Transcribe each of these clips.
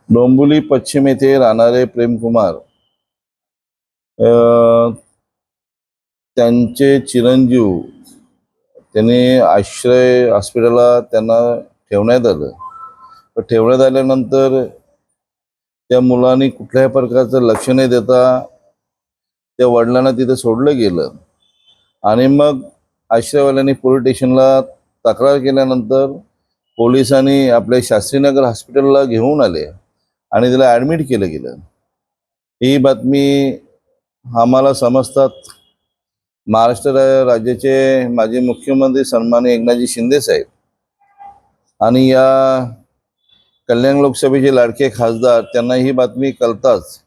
डोंबिवली पश्चिम येथे राहणारे प्रेमकुमार त्यांचे चिरंजीव त्यांनी आश्रय हॉस्पिटलला त्यांना ठेवण्यात आलं. तर ठेवण्यात आल्यानंतर त्या मुलांनी कुठल्याही प्रकारचं लक्ष न देता त्या वडिलांना तिथे सोडलं गेलं आणि मग आश्रयवाल्यांनी पोलीस स्टेशनला तक्रार केल्यानंतर पोलिसांनी आपल्या शास्त्रीनगर हॉस्पिटलला घेऊन आले आणि त्याला ॲडमिट केलं गेलं. ही बातमी आम्हाला समजतात महाराष्ट्र राज्याचे माजी मुख्यमंत्री सन्माननीय एकनाथजी शिंदे साहेब आणि या कल्याण लोकसभेचे लाडके खासदार त्यांना ही बातमी कळताच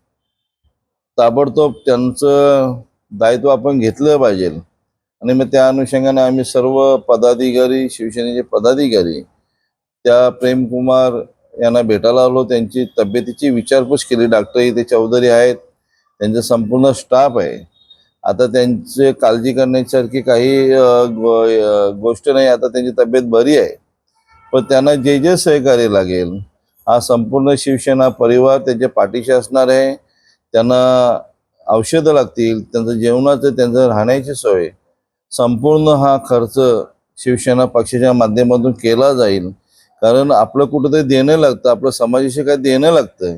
ताबडतोब त्यांचं दायित्व आपण घेतलं पाहिजे आणि मग त्या अनुषंगाने आम्ही सर्व पदाधिकारी शिवसेनेचे पदाधिकारी त्या प्रेमकुमार यांना भेटायला आलो. त्यांची तब्येतीची विचारपूस केली. डॉक्टर इथे चौधरी आहेत, त्यांचा संपूर्ण स्टाफ आहे. आता त्यांची काळजी करण्यासारखी काही गोष्ट नाही. आता त्यांची तब्येत बरी आहे, पण त्यांना जे जे सहकार्य लागेल हा संपूर्ण शिवसेना परिवार त्यांच्या पाठीशी असणार आहे. त्यांना औषधं लागतील, त्यांचं जेवणाचं त्यांचं राहण्याची सोय संपूर्ण हा खर्च शिवसेना पक्षाच्या माध्यमातून केला जाईल. कारण आपलं कुठंतरी देणं लागतं, आपलं समाजाशी काय देणं लागतं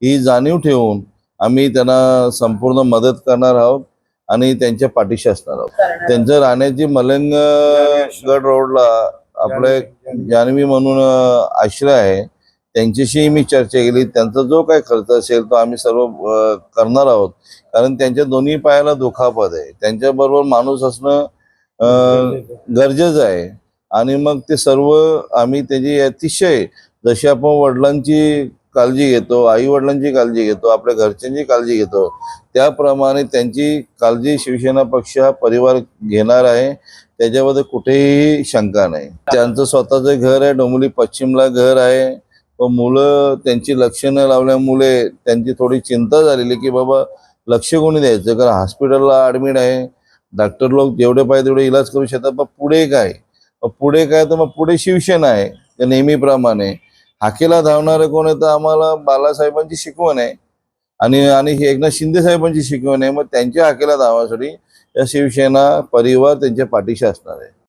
ही जाणीव ठेवून आम्ही त्यांना संपूर्ण मदत करणार आहोत आणि त्यांच्या पाठीशी असणार आहोत. त्यांचं राहण्याची मलंगगड रोडला आपले जान्हवी म्हणून आश्रय आहे, त्यांच्याशी मी चर्चा केली. त्यांचा जो काय खर्च असेल तो आम्ही सर्व करणार आहोत. कारण त्यांच्या दोन्ही पायाला दुखापत आहे, त्यांच्याबरोबर माणूस असणं गरजेचं आहे आणि मग ते सर्व आम्ही त्याची अतिशय जशी आपण वडिलांची काळजी घेतो, आई वडिलांची काळजी घेतो, आपल्या घरच्यांची काळजी घेतो, त्याप्रमाणे त्यांची काळजी शिवसेना पक्ष हा परिवार घेणार आहे. त्याच्यामध्ये कुठेही शंका नाही. त्यांचं स्वतःचं घर आहे, डोंबिवली पश्चिमला घर आहे. तो मुलं त्यांची लक्ष न लावल्यामुळे त्यांची थोडी चिंता झालेली की बाबा लक्ष कोणी द्यायचं, कारण हॉस्पिटलला ॲडमिट आहे. डॉक्टर लोक जेवढे पाहिजे तेवढे इलाज करू शकतात, पण पुढे काय तर मग पुढे शिवसेना आहे. तर नेहमीप्रमाणे हाकेला धावणारे कोण आहे तर आम्हाला बाळासाहेबांची शिकवण आहे आणि एकनाथ शिंदे साहेबांची शिकवण आहे. मग त्यांच्या हाकेला धावण्यासाठी या शिवसेना परिवार त्यांच्या पाठीशी असणार आहे.